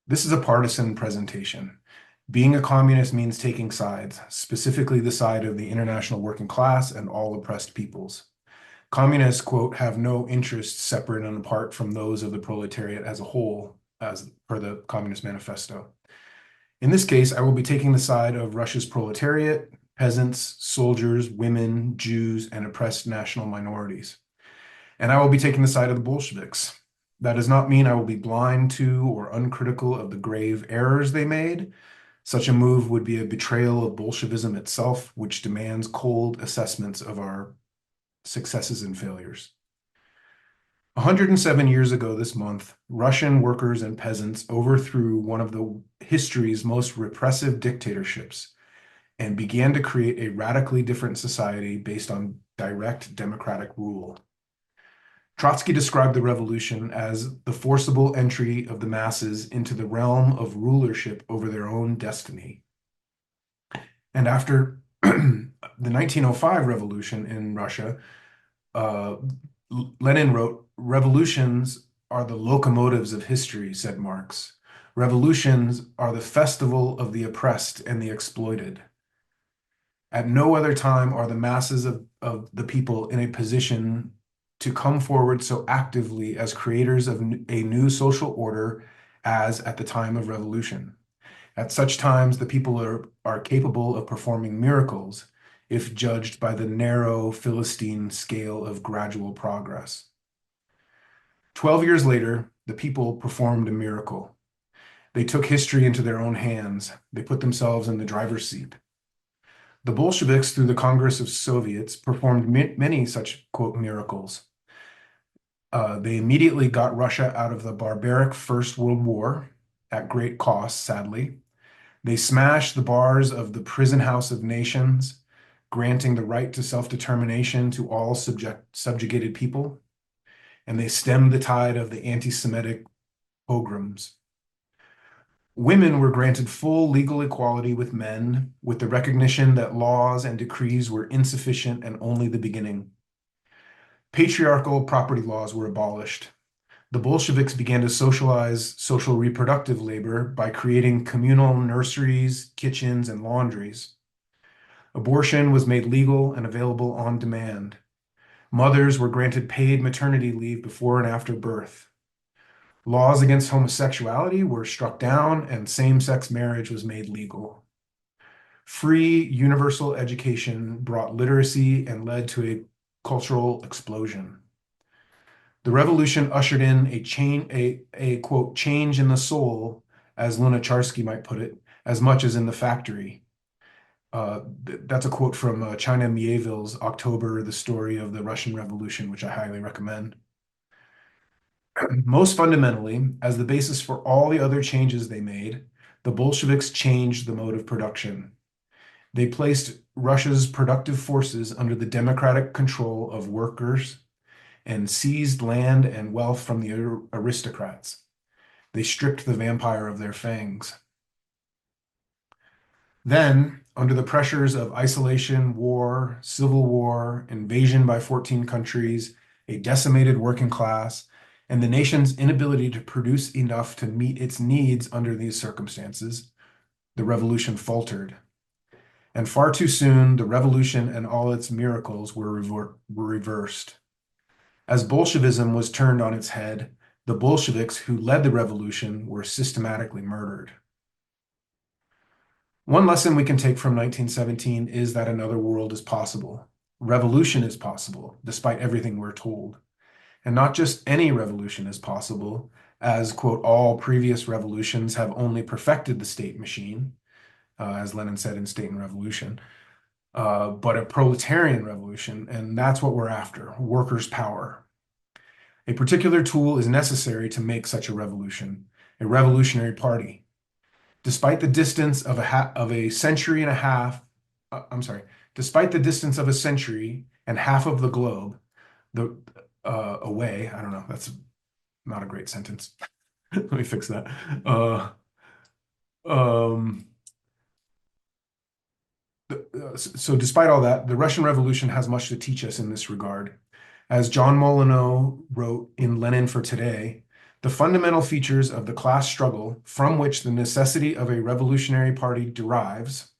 This is a partisan presentation. Being a communist means taking sides, specifically the side of the international working class and all oppressed peoples. Communists, quote, have no interests separate and apart from those of the proletariat as a whole, as per the Communist Manifesto. In this case, I will be taking the side of Russia's proletariat, peasants, soldiers, women, Jews, and oppressed national minorities. And I will be taking the side of the Bolsheviks. That does not mean I will be blind to or uncritical of the grave errors they made. Such a move would be a betrayal of Bolshevism itself, which demands cold assessments of our successes and failures. 107 years ago this month, Russian workers and peasants overthrew one of the history's most repressive dictatorships and began to create a radically different society based on direct democratic rule. Trotsky described the revolution as the forcible entry of the masses into the realm of rulership over their own destiny. And after the 1905 revolution in Russia, Lenin wrote, "Revolutions are the locomotives of history," said Marx. "Revolutions are the festival of the oppressed and the exploited. At no other time are the masses of the people in a position to come forward so actively as creators of a new social order as at the time of revolution. At such times, the people are capable of performing miracles if judged by the narrow Philistine scale of gradual progress." 12 years later, the people performed a miracle. They took history into their own hands. They put themselves in the driver's seat. The Bolsheviks, through the Congress of Soviets, performed many such, quote, miracles. They immediately got Russia out of the barbaric First World War, at great cost, sadly. They smashed the bars of the prison house of nations, granting the right to self-determination to all subjugated people. And they stemmed the tide of the anti-Semitic pogroms. Women were granted full legal equality with men, with the recognition that laws and decrees were insufficient and only the beginning. Patriarchal property laws were abolished. The Bolsheviks began to socialize social reproductive labor by creating communal nurseries, kitchens, and laundries. Abortion was made legal and available on demand. Mothers were granted paid maternity leave before and after birth. Laws against homosexuality were struck down, and same-sex marriage was made legal. Free universal education brought literacy and led to a cultural explosion. The revolution ushered in a quote, change in the soul, as Lunacharsky might put it, as much as in the factory. That's a quote from China Mieville's October, the Story of the Russian Revolution, which I highly recommend. Most fundamentally, as the basis for all the other changes they made, the Bolsheviks changed the mode of production. They placed Russia's productive forces under the democratic control of workers and seized land and wealth from the aristocrats. They stripped the vampire of their fangs. Then, under the pressures of isolation, war, civil war, invasion by 14 countries, a decimated working class, and the nation's inability to produce enough to meet its needs under these circumstances, the revolution faltered. And far too soon, the revolution and all its miracles were reversed. As Bolshevism was turned on its head, the Bolsheviks who led the revolution were systematically murdered. One lesson we can take from 1917 is that another world is possible. Revolution is possible, despite everything we're told. And not just any revolution is possible, as, quote, all previous revolutions have only perfected the state machine, as Lenin said in State and Revolution, but a proletarian revolution, and that's what we're after, workers' power. A particular tool is necessary to make such a revolution, a revolutionary party. Despite the distance of a century and a half, despite the distance of a century and half of the globe, away, I don't know, that's not a great sentence. Let me fix that. So despite all that, the Russian Revolution has much to teach us in this regard. As John Molyneux wrote in Lenin for Today, The fundamental features of the class struggle from which the necessity of a revolutionary party derives,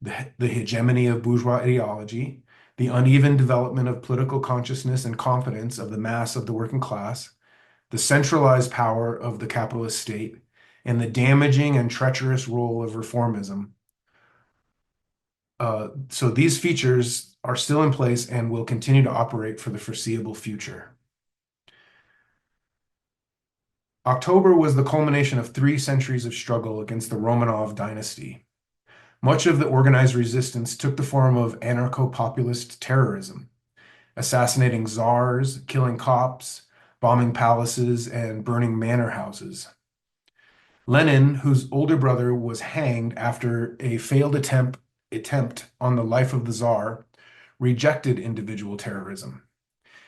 the hegemony of bourgeois ideology, the uneven development of political consciousness and confidence of the mass of the working class, the centralized power of the capitalist state, and the damaging and treacherous role of reformism. So these features are still in place and will continue to operate for the foreseeable future. October was the culmination of 3 centuries of struggle against the Romanov dynasty. Much of the organized resistance took the form of anarcho-populist terrorism, assassinating czars, killing cops, bombing palaces, and burning manor houses. Lenin, whose older brother was hanged after a failed attempt on the life of the czar, rejected individual terrorism.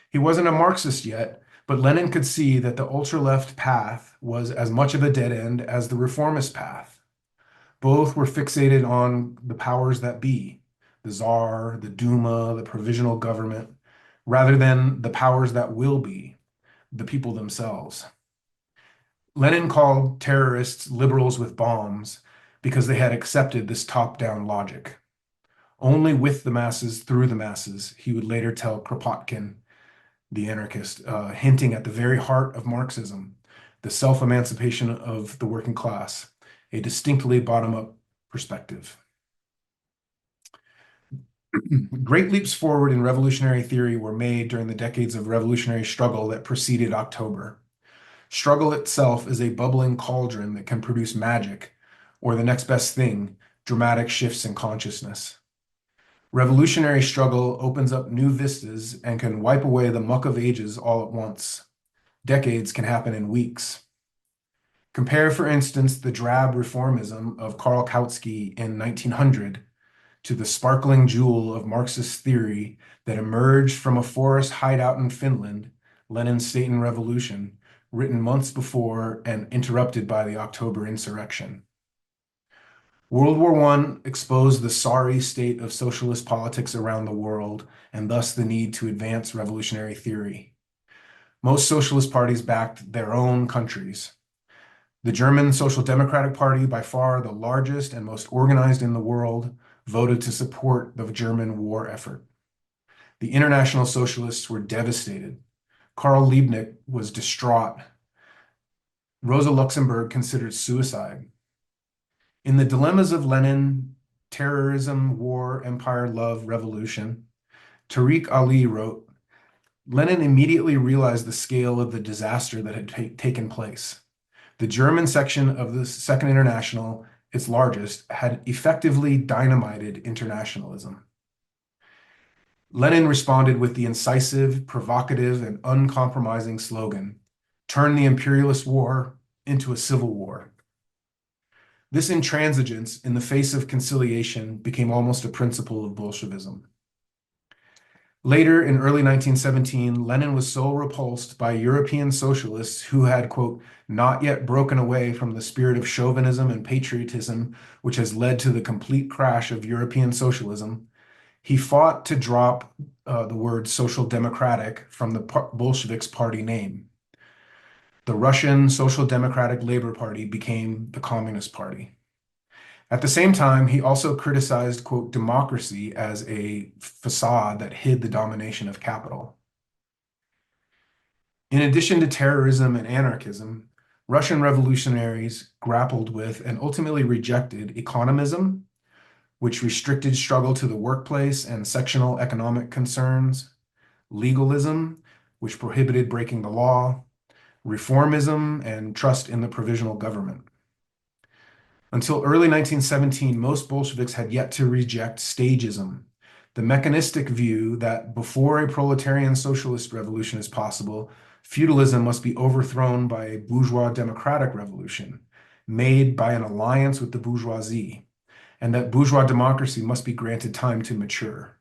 He wasn't a Marxist yet, but Lenin could see that the ultra-left path was as much of a dead end as the reformist path. Both were fixated on the powers that be, the czar, the Duma, the provisional government, rather than the powers that will be, the people themselves. Lenin called terrorists liberals with bombs because they had accepted this top-down logic. Only with the masses, through the masses, he would later tell Kropotkin, the anarchist, hinting at the very heart of Marxism, the self-emancipation of the working class, a distinctly bottom-up perspective. Great leaps forward in revolutionary theory were made during the decades of revolutionary struggle that preceded October. Struggle itself is a bubbling cauldron that can produce magic, or the next best thing, dramatic shifts in consciousness. Revolutionary struggle opens up new vistas and can wipe away the muck of ages all at once. Decades can happen in weeks. Compare, for instance, the drab reformism of Karl Kautsky in 1900 to the sparkling jewel of Marxist theory that emerged from a forest hideout in Finland, Lenin's State and Revolution, written months before and interrupted by the October insurrection. World War I exposed the sorry state of socialist politics around the world and thus the need to advance revolutionary theory. Most socialist parties backed their own countries. The German Social Democratic Party, by far the largest and most organized in the world, voted to support the German war effort. The international socialists were devastated. Karl Liebknecht was distraught. Rosa Luxemburg considered suicide. In the dilemmas of Lenin, terrorism, war, empire, love, revolution, Tariq Ali wrote, Lenin immediately realized the scale of the disaster that had taken place. The German section of the Second International, its largest, had effectively dynamited internationalism. Lenin responded with the incisive, provocative, and uncompromising slogan, "Turn the imperialist war into a civil war." This intransigence in the face of conciliation became almost a principle of Bolshevism. Later, in early 1917, Lenin was so repulsed by European socialists who had, quote, not yet broken away from the spirit of chauvinism and patriotism, which has led to the complete crash of European socialism, he fought to drop the word social democratic from the Bolsheviks' party name. The Russian Social Democratic Labor Party became the Communist Party. At the same time, he also criticized, quote, democracy as a facade that hid the domination of capital. In addition to terrorism and anarchism, Russian revolutionaries grappled with and ultimately rejected economism, which restricted struggle to the workplace and sectional economic concerns, legalism, which prohibited breaking the law, reformism, and trust in the provisional government. Until early 1917, most Bolsheviks had yet to reject stagism, the mechanistic view that before a proletarian socialist revolution is possible, feudalism must be overthrown by a bourgeois democratic revolution, made by an alliance with the bourgeoisie, and that bourgeois democracy must be granted time to mature.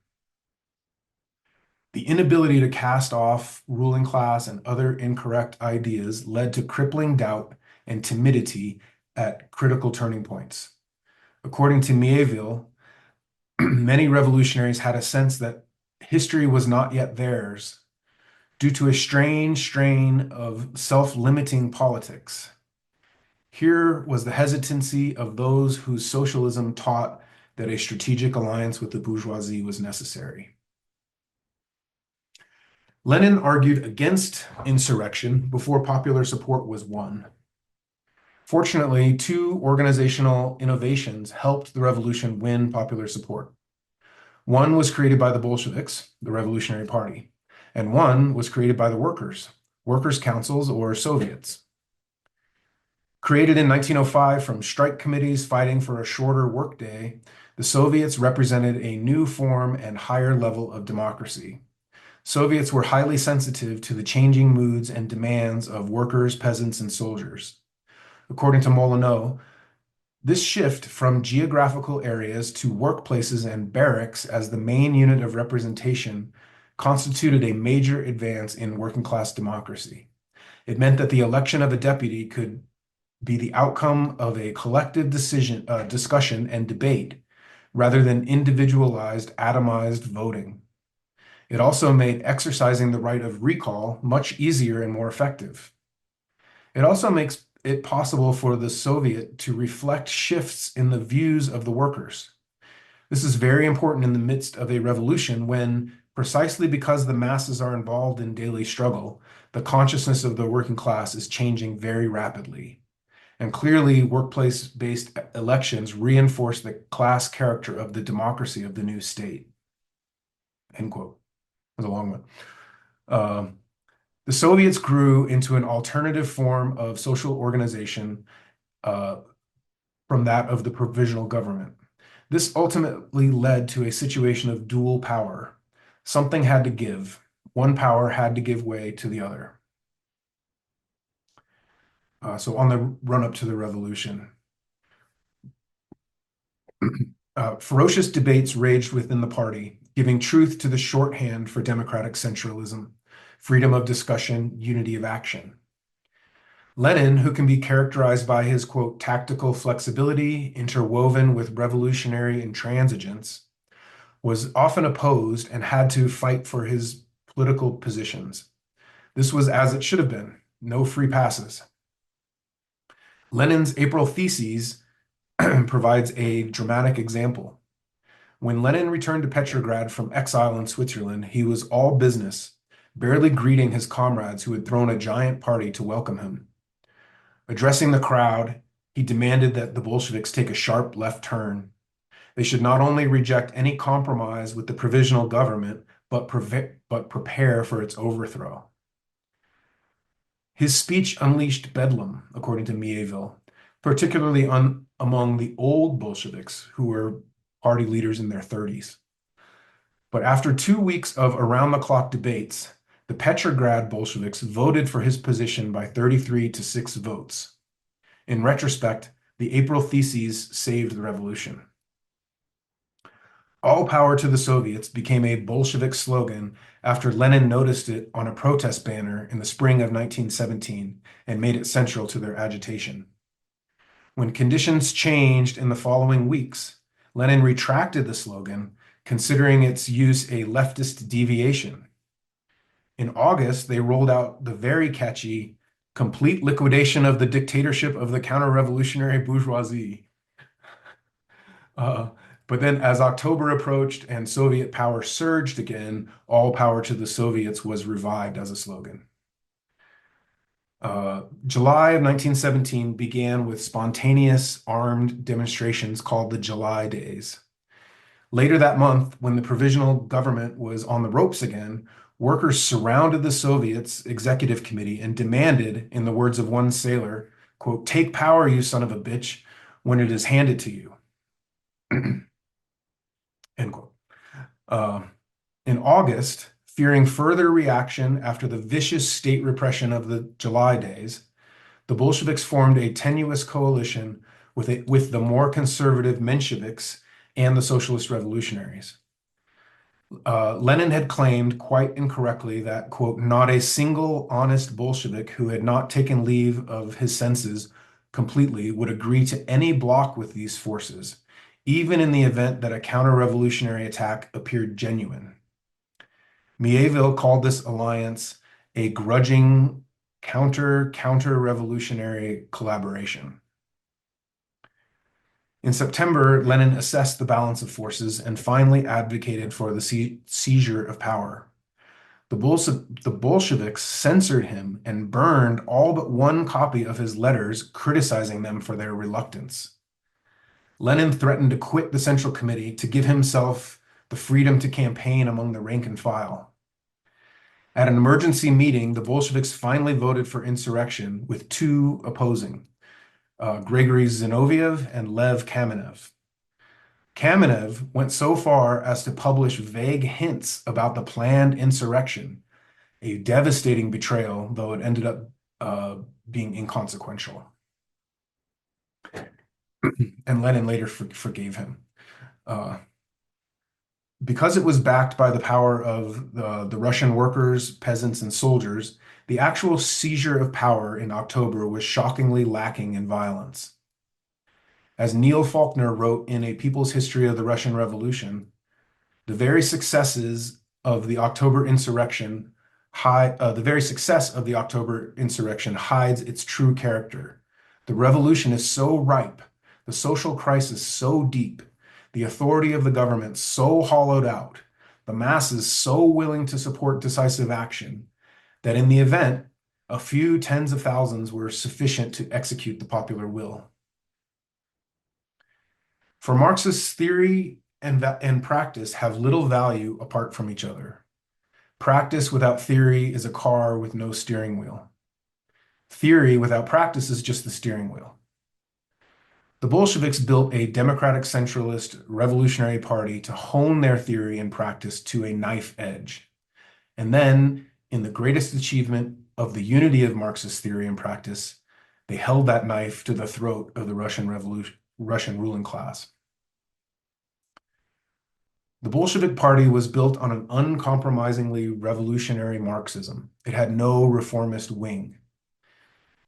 The inability to cast off ruling class and other incorrect ideas led to crippling doubt and timidity at critical turning points. According to Mieville, many revolutionaries had a sense that history was not yet theirs due to a strange strain of self-limiting politics. Here was the hesitancy of those whose socialism taught that a strategic alliance with the bourgeoisie was necessary. Lenin argued against insurrection before popular support was won. Fortunately, two organizational innovations helped the revolution win popular support. One was created by the Bolsheviks, the Revolutionary Party, and one was created by the workers' councils or Soviets. Created in 1905 from strike committees fighting for a shorter workday, the Soviets represented a new form and higher level of democracy. Soviets were highly sensitive to the changing moods and demands of workers, peasants, and soldiers. According to Molyneux, this shift from geographical areas to workplaces and barracks as the main unit of representation constituted a major advance in working-class democracy. It meant that the election of a deputy could be the outcome of a collective discussion and debate, rather than individualized, atomized voting. It also made exercising the right of recall much easier and more effective. It also makes it possible for the Soviet to reflect shifts in the views of the workers. This is very important in the midst of a revolution when, precisely because the masses are involved in daily struggle, the consciousness of the working class is changing very rapidly. And clearly, workplace-based elections reinforce the class character of the democracy of the new state. End quote. That was a long one. The Soviets grew into an alternative form of social organization from that of the provisional government. This ultimately led to a situation of dual power. Something had to give. One power had to give way to the other. So on the run-up to the revolution, ferocious debates raged within the party, giving truth to the shorthand for democratic centralism, freedom of discussion, unity of action. Lenin, who can be characterized by his, quote, tactical flexibility interwoven with revolutionary intransigence, was often opposed and had to fight for his political positions. This was as it should have been, no free passes. Lenin's April Theses provides a dramatic example. When Lenin returned to Petrograd from exile in Switzerland, he was all business, barely greeting his comrades who had thrown a giant party to welcome him. Addressing the crowd, he demanded that the Bolsheviks take a sharp left turn. They should not only reject any compromise with the provisional government, but prepare for its overthrow. His speech unleashed bedlam, according to Mieville, particularly among the old Bolsheviks, who were party leaders in their 30s. But after 2 weeks of around-the-clock debates, the Petrograd Bolsheviks voted for his position by 33 to 6 votes. In retrospect, the April Theses saved the revolution. All power to the Soviets became a Bolshevik slogan after Lenin noticed it on a protest banner in the spring of 1917 and made it central to their agitation. When conditions changed in the following weeks, Lenin retracted the slogan, considering its use a leftist deviation. In August, they rolled out the very catchy complete liquidation of the dictatorship of the counter-revolutionary bourgeoisie. But then as October approached and Soviet power surged again, all power to the Soviets was revived as a slogan. July of 1917 began with spontaneous armed demonstrations called the July Days. Later that month, when the provisional government was on the ropes again, workers surrounded the Soviets' executive committee and demanded, in the words of one sailor, quote, "Take power, you son of a bitch, when it is handed to you." End quote. In August, fearing further reaction after the vicious state repression of the July Days, the Bolsheviks formed a tenuous coalition with the more conservative Mensheviks and the socialist revolutionaries. Lenin had claimed, quite incorrectly, that, quote, not a single honest Bolshevik who had not taken leave of his senses completely would agree to any block with these forces, even in the event that a counter-revolutionary attack appeared genuine. Mieville called this alliance a grudging counter-revolutionary collaboration. In September, Lenin assessed the balance of forces and finally advocated for the seizure of power. The Bolsheviks censored him and burned all but one copy of his letters criticizing them for their reluctance. Lenin threatened to quit the Central Committee to give himself the freedom to campaign among the rank and file. At an emergency meeting, the Bolsheviks finally voted for insurrection with two opposing, Grigory Zinoviev and Lev Kamenev. Kamenev went so far as to publish vague hints about the planned insurrection, a devastating betrayal, though it ended up being inconsequential. And Lenin later forgave him. Because it was backed by the power of the Russian workers, peasants, and soldiers, the actual seizure of power in October was shockingly lacking in violence. As Neil Faulkner wrote in A People's History of the Russian Revolution, the very success of the October insurrection hides its true character. The revolution is so ripe, the social crisis so deep, the authority of the government so hollowed out, the masses so willing to support decisive action, that in the event, a few tens of thousands were sufficient to execute the popular will. For Marxist theory and practice have little value apart from each other. Practice without theory is a car with no steering wheel. Theory without practice is just the steering wheel. The Bolsheviks built a democratic centralist revolutionary party to hone their theory and practice to a knife edge. And then, in the greatest achievement of the unity of Marxist theory and practice, they held that knife to the throat of the Russian ruling class. The Bolshevik Party was built on an uncompromisingly revolutionary Marxism. It had no reformist wing.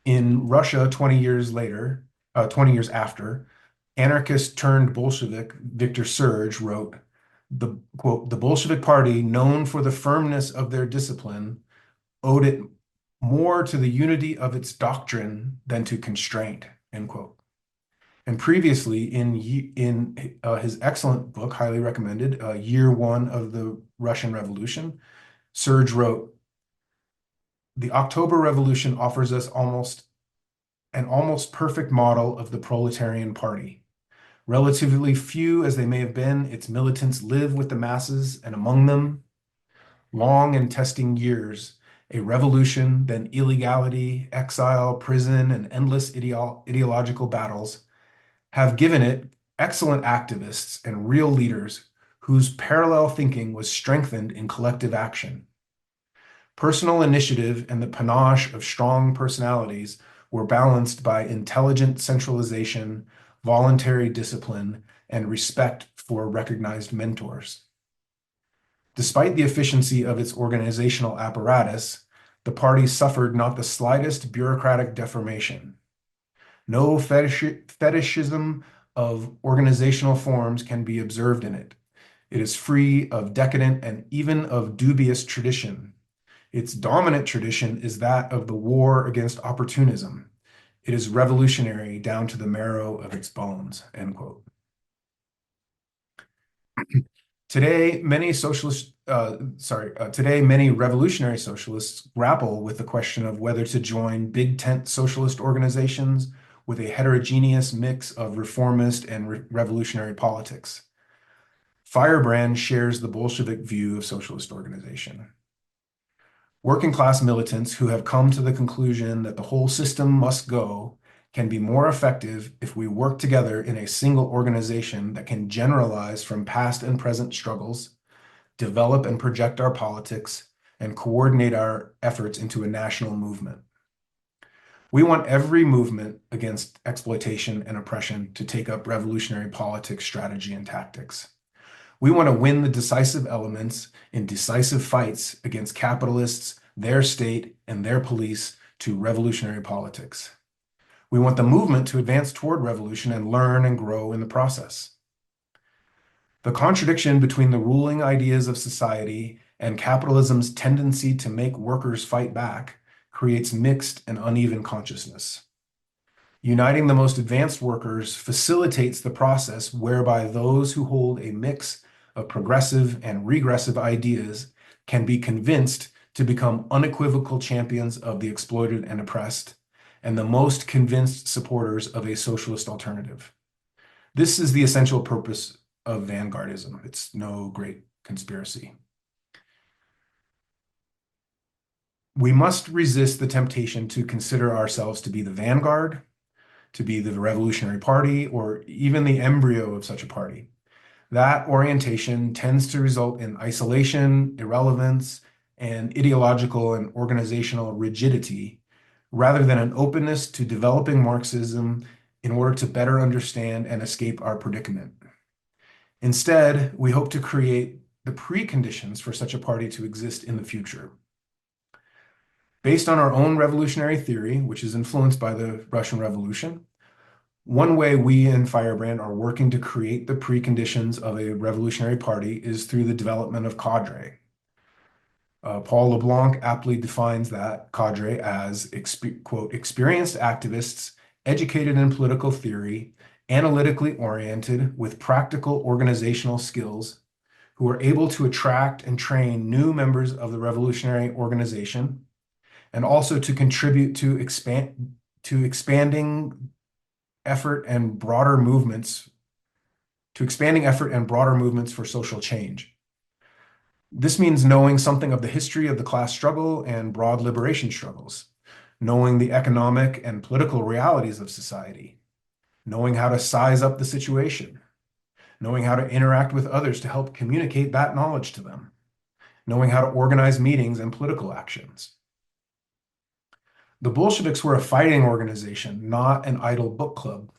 In Russia, 20 years after, anarchist turned Bolshevik Victor Serge wrote, quote, "The Bolshevik Party, known for the firmness of their discipline, owed it more to the unity of its doctrine than to constraint," end quote. And previously, in his excellent book, highly recommended, Year One of the Russian Revolution, Serge wrote, "The October Revolution offers us an almost perfect model of the proletarian party. Relatively few as they may have been, its militants live with the masses and among them. Long and testing years, a revolution, then illegality, exile, prison, and endless ideological battles have given it excellent activists and real leaders whose parallel thinking was strengthened in collective action. Personal initiative and the panache of strong personalities were balanced by intelligent centralization, voluntary discipline, and respect for recognized mentors. Despite the efficiency of its organizational apparatus, the party suffered not the slightest bureaucratic deformation. No fetishism of organizational forms can be observed in it. It is free of decadent and even of dubious tradition. Its dominant tradition is that of the war against opportunism. It is revolutionary down to the marrow of its bones," end quote. Today, many revolutionary socialists grapple with the question of whether to join big tent socialist organizations with a heterogeneous mix of reformist and revolutionary politics. Firebrand shares the Bolshevik view of socialist organization. Working class militants who have come to the conclusion that the whole system must go can be more effective if we work together in a single organization that can generalize from past and present struggles, develop and project our politics, and coordinate our efforts into a national movement. We want every movement against exploitation and oppression to take up revolutionary politics, strategy, and tactics. We want to win the decisive elements in decisive fights against capitalists, their state, and their police to revolutionary politics. We want the movement to advance toward revolution and learn and grow in the process. The contradiction between the ruling ideas of society and capitalism's tendency to make workers fight back creates mixed and uneven consciousness. Uniting the most advanced workers facilitates the process whereby those who hold a mix of progressive and regressive ideas can be convinced to become unequivocal champions of the exploited and oppressed, and the most convinced supporters of a socialist alternative. This is the essential purpose of vanguardism. It's no great conspiracy. We must resist the temptation to consider ourselves to be the vanguard, to be the Revolutionary Party, or even the embryo of such a party. That orientation tends to result in isolation, irrelevance, and ideological and organizational rigidity, rather than an openness to developing Marxism in order to better understand and escape our predicament. Instead, we hope to create the preconditions for such a party to exist in the future. Based on our own revolutionary theory, which is influenced by the Russian Revolution, one way we in Firebrand are working to create the preconditions of a revolutionary party is through the development of cadre. Paul LeBlanc aptly defines that cadre as, quote, experienced activists, educated in political theory, analytically oriented with practical organizational skills, who are able to attract and train new members of the revolutionary organization, and also to contribute to expanding effort and broader movements for social change. This means knowing something of the history of the class struggle and broad liberation struggles, knowing the economic and political realities of society, knowing how to size up the situation, knowing how to interact with others to help communicate that knowledge to them, knowing how to organize meetings and political actions. The Bolsheviks were a fighting organization, not an idle book club.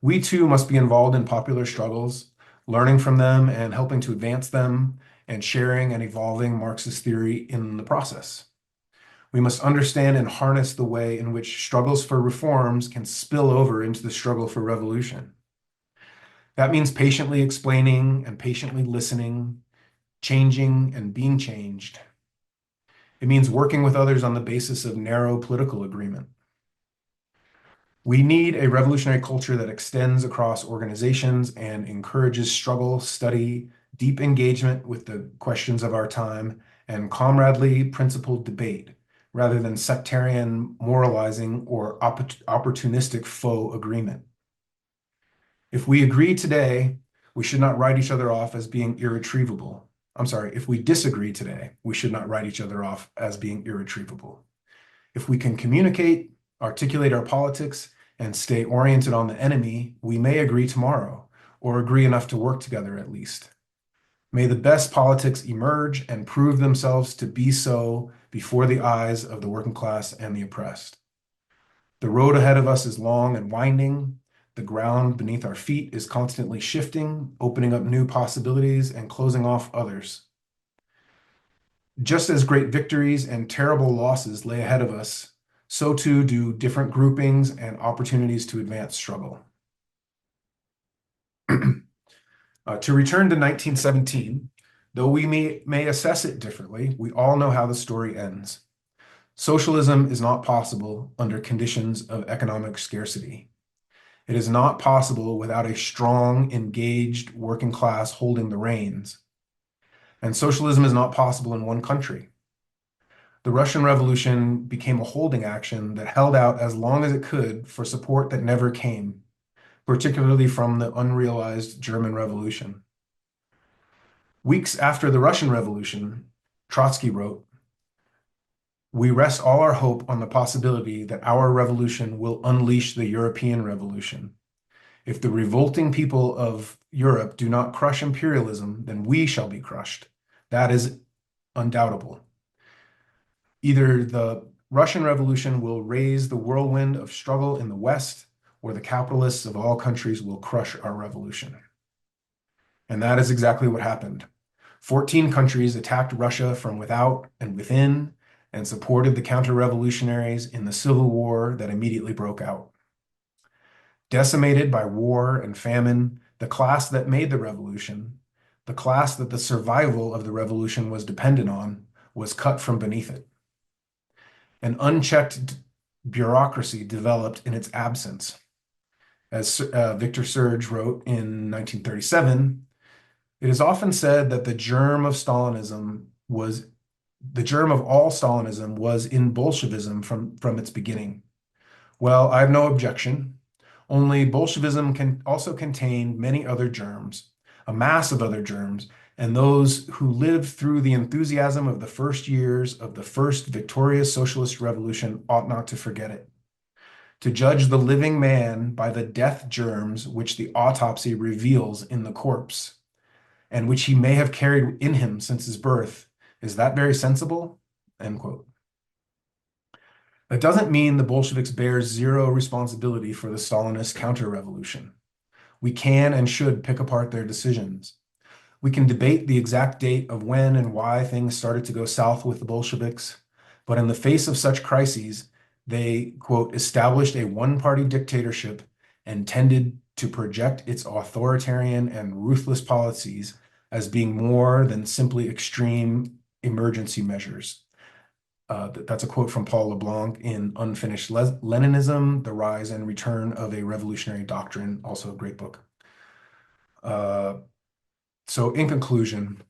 We too must be involved in popular struggles, learning from them and helping to advance them, and sharing and evolving Marxist theory in the process. We must understand and harness the way in which struggles for reforms can spill over into the struggle for revolution. That means patiently explaining and patiently listening, changing and being changed. It means working with others on the basis of narrow political agreement. We need a revolutionary culture that extends across organizations and encourages struggle, study, deep engagement with the questions of our time, and comradely, principled debate, rather than sectarian opportunistic faux agreement. If we agree today, we should not write each other off as being irretrievable. If we disagree today, we should not write each other off as being irretrievable. If we can communicate, articulate our politics, and stay oriented on the enemy, we may agree tomorrow, or agree enough to work together at least. May the best politics emerge and prove themselves to be so before the eyes of the working class and the oppressed. The road ahead of us is long and winding. The ground beneath our feet is constantly shifting, opening up new possibilities and closing off others. Just as great victories and terrible losses lay ahead of us, so too do different groupings and opportunities to advance struggle. To return to 1917, though we may assess it differently, we all know how the story ends. Socialism is not possible under conditions of economic scarcity. It is not possible without a strong, engaged working class holding the reins. And socialism is not possible in one country. The Russian Revolution became a holding action that held out as long as it could for support that never came, particularly from the unrealized German Revolution. Weeks after the Russian Revolution, Trotsky wrote, "We rest all our hope on the possibility that our revolution will unleash the European Revolution. If the revolting people of Europe do not crush imperialism, then we shall be crushed. That is undoubtable. Either the Russian Revolution will raise the whirlwind of struggle in the West, or the capitalists of all countries will crush our revolution." And that is exactly what happened. 14 countries attacked Russia from without and within and supported the counter-revolutionaries in the civil war that immediately broke out. Decimated by war and famine, the class that made the revolution, The class that the survival of the revolution was dependent on was cut from beneath it. An unchecked bureaucracy developed in its absence. As Victor Serge wrote in 1937, it is often said that the germ of all Stalinism was in Bolshevism from its beginning. Well, I have no objection. Only Bolshevism can also contain many other germs, a mass of other germs, and those who lived through the enthusiasm of the first years of the first victorious socialist revolution ought not to forget it. To judge the living man by the death germs which the autopsy reveals in the corpse, and which he may have carried in him since his birth, is that very sensible? End quote. That doesn't mean the Bolsheviks bear zero responsibility for the Stalinist counter-revolution. We can and should pick apart their decisions. We can debate the exact date of when and why things started to go south with the Bolsheviks, but in the face of such crises, they, quote, established a one-party dictatorship and tended to project its authoritarian and ruthless policies as being more than simply extreme emergency measures. That's a quote from Paul LeBlanc in Unfinished Leninism, The Rise and Return of a Revolutionary Doctrine, also a great book. So in conclusion,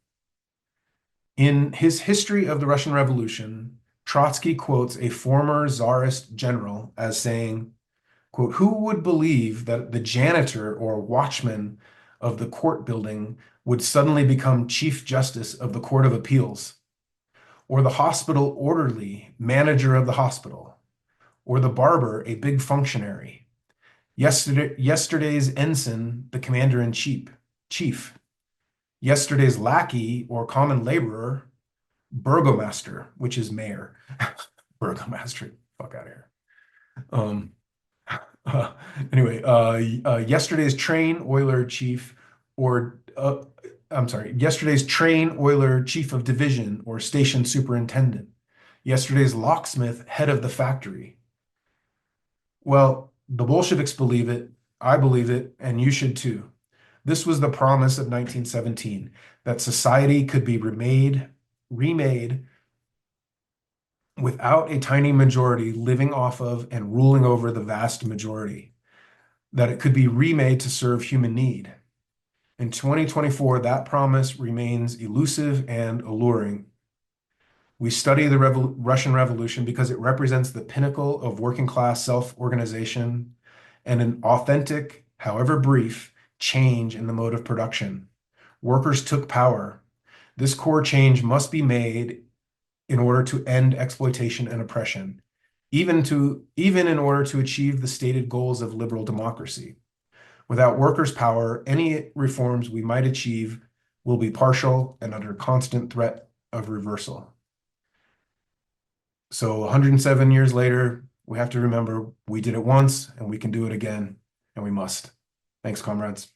in his History of the Russian Revolution, Trotsky quotes a former Tsarist general as saying, quote, "Who would believe that the janitor or watchman of the court building would suddenly become Chief Justice of the Court of Appeals? Or the hospital orderly, manager of the hospital? Or the barber, a big functionary? Yesterday's ensign, the commander-in-chief. Yesterday's lackey or common laborer, burgomaster, which is mayor. Burgomaster, fuck out of here. Uh, anyway, yesterday's train oiler chief or yesterday's train oiler chief of division or station superintendent. Yesterday's locksmith, head of the factory." Well, the Bolsheviks believe it, I believe it, and you should too. This was the promise of 1917, that society could be remade without a tiny majority living off of and ruling over the vast majority, that it could be remade to serve human need. In 2024, that promise remains elusive and alluring. We study the Russian Revolution because it represents the pinnacle of working class self-organization and an authentic, however brief, change in the mode of production. Workers took power. This core change must be made in order to end exploitation and oppression, even in order to achieve the stated goals of liberal democracy. Without workers' power, any reforms we might achieve will be partial and under constant threat of reversal. So 107 years later, we have to remember we did it once and we can do it again, and we must. Thanks, comrades.